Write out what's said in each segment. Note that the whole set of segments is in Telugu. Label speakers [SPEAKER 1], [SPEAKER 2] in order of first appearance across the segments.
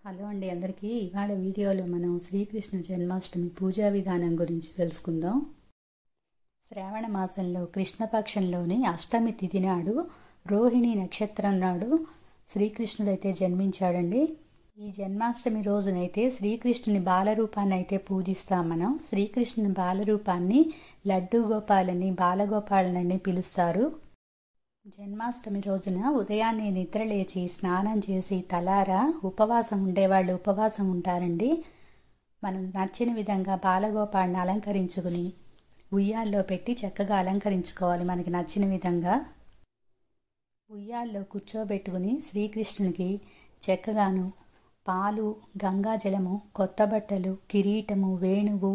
[SPEAKER 1] హలో అండి అందరికీ. ఇవాళ వీడియోలో మనం శ్రీకృష్ణ జన్మాష్టమి పూజా విధానం గురించి తెలుసుకుందాం. శ్రావణ మాసంలో కృష్ణపక్షంలోని అష్టమి తిథి నాడు రోహిణి నక్షత్రం నాడు శ్రీకృష్ణుడైతే జన్మించాడండి. ఈ జన్మాష్టమి రోజునైతే శ్రీకృష్ణుని బాలరూపాన్ని అయితే పూజిస్తాం మనం. శ్రీకృష్ణుని బాలరూపాన్ని లడ్డూ గోపాలని బాలగోపాలనని పిలుస్తారు. జన్మాష్టమి రోజున ఉదయాన్నే నిద్రలేచి స్నానం చేసి తలారా ఉపవాసం ఉండేవాళ్ళు ఉపవాసం ఉంటారండి. మనం నచ్చిన విధంగా బాలగోపాలను అలంకరించుకుని ఉయ్యాల్లో పెట్టి చక్కగా అలంకరించుకోవాలి. మనకి నచ్చిన విధంగా ఉయ్యాల్లో కూర్చోబెట్టుకుని శ్రీకృష్ణునికి చక్కగాను పాలు, గంగాజలము, కొత్త బట్టలు, కిరీటము, వేణువు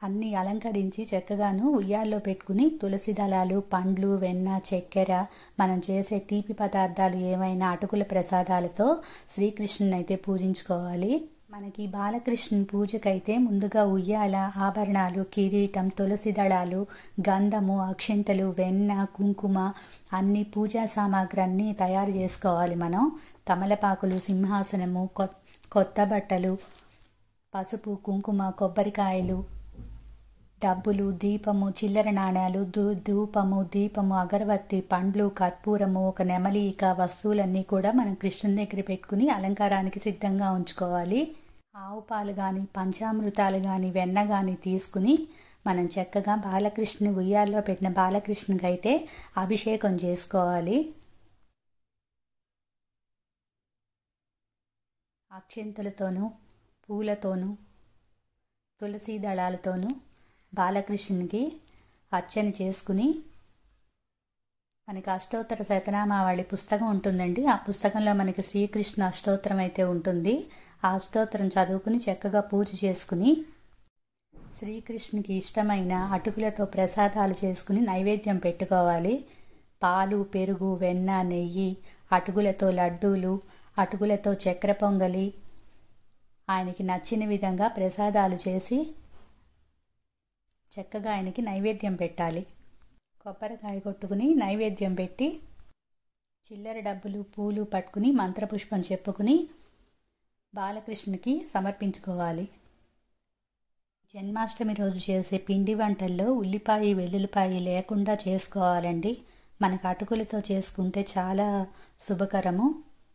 [SPEAKER 1] అన్నీ అలంకరించి చక్కగాను ఉయ్యాల్లో పెట్టుకుని తులసి దళాలు, పండ్లు, వెన్న, చక్కెర, మనం చేసే తీపి పదార్థాలు ఏమైనా అటుకుల ప్రసాదాలతో శ్రీకృష్ణుని అయితే పూజించుకోవాలి. మనకి బాలకృష్ణుని పూజకైతే ముందుగా ఉయ్యాల, ఆభరణాలు, కిరీటం, తులసి దళాలు, గంధము, అక్షింతలు, వెన్న, కుంకుమ అన్ని పూజా సామాగ్రి అన్నీ తయారు చేసుకోవాలి. మనం తమలపాకులు, సింహాసనము, కొత్త బట్టలు, పసుపు, కుంకుమ, కొబ్బరికాయలు, డబ్బులు, దీపము, చిల్లర నాణ్యాలు, ధూపము, దీపము, అగరబత్తి, పండ్లు, కర్పూరము, ఒక నెమలిక వస్తువులన్నీ కూడా మనం కృష్ణుని దగ్గర పెట్టుకుని అలంకారానికి సిద్ధంగా ఉంచుకోవాలి. ఆవు పాలు కానీ, పంచామృతాలు కానీ, వెన్న కానీ తీసుకుని మనం చక్కగా బాలకృష్ణుని ఉయ్యాల్లో పెట్టిన బాలకృష్ణునికి అయితే అభిషేకం చేసుకోవాలి. అక్షింతలతోనూ, పూలతోనూ, తులసి దళాలతోనూ బాలకృష్ణునికి అర్చన చేసుకుని మనకి అష్టోత్తర శతనామావళి పుస్తకం ఉంటుందండి. ఆ పుస్తకంలో మనకి శ్రీకృష్ణ అష్టోత్తరం అయితే ఉంటుంది. ఆ అష్టోత్తరం చదువుకుని చక్కగా పూజ చేసుకుని శ్రీకృష్ణునికి ఇష్టమైన అటుకులతో ప్రసాదాలు చేసుకుని నైవేద్యం పెట్టుకోవాలి. పాలు, పెరుగు, వెన్న, నెయ్యి, అటుకులతో లడ్డూలు, అటుకులతో చక్కెర పొంగలి ఆయనకి నచ్చిన విధంగా ప్రసాదాలు చేసి చక్కగా ఆయనకి నైవేద్యం పెట్టాలి. కొబ్బరికాయ కొట్టుకుని నైవేద్యం పెట్టి చిల్లర డబ్బులు, పూలు పట్టుకుని మంత్రపుష్పం చెప్పుకుని బాలకృష్ణునికి సమర్పించుకోవాలి. జన్మాష్టమి రోజు చేసే పిండి వంటల్లో ఉల్లిపాయ, వెల్లుల్లిపాయ లేకుండా చేసుకోవాలండి. మనకు అటుకులతో చేసుకుంటే చాలా శుభకరము.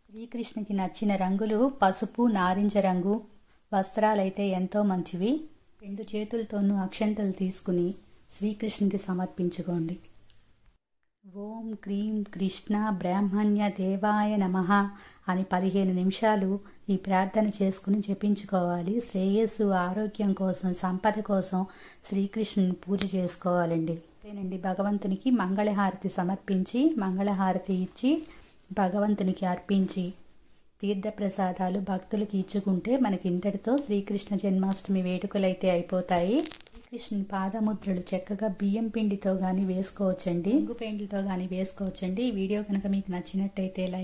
[SPEAKER 1] శ్రీకృష్ణునికి నచ్చిన రంగులు పసుపు, నారింజ రంగు వస్త్రాలైతే ఎంతో మంచివి. 2 చేతులతోనూ అక్షంతలు తీసుకుని శ్రీకృష్ణునికి సమర్పించుకోండి. ఓం క్రీం కృష్ణ బ్రాహ్మణ్య దేవాయ నమః అని 15 నిమిషాలు ఈ ప్రార్థన చేసుకుని జపించుకోవాలి. శ్రేయస్సు, ఆరోగ్యం కోసం, సంపద కోసం శ్రీకృష్ణుని పూజ చేసుకోవాలండి. అంతేనండి. భగవంతునికి మంగళహారతి సమర్పించి, మంగళహారతి ఇచ్చి భగవంతునికి అర్పించి తీర్థప్రసాదాలు భక్తులకి ఇచ్చుకుంటే మనకి ఇంతటితో శ్రీకృష్ణ జన్మాష్టమి వేడుకలైతే అయిపోతాయి. శ్రీకృష్ణుని పాదముద్రలు చక్కగా బియ్యం పిండితో కానీ వేసుకోవచ్చండి, రంగు పెయింట్లతో కానీ వేసుకోవచ్చండి. ఈ వీడియో కనుక మీకు నచ్చినట్టయితే లైక్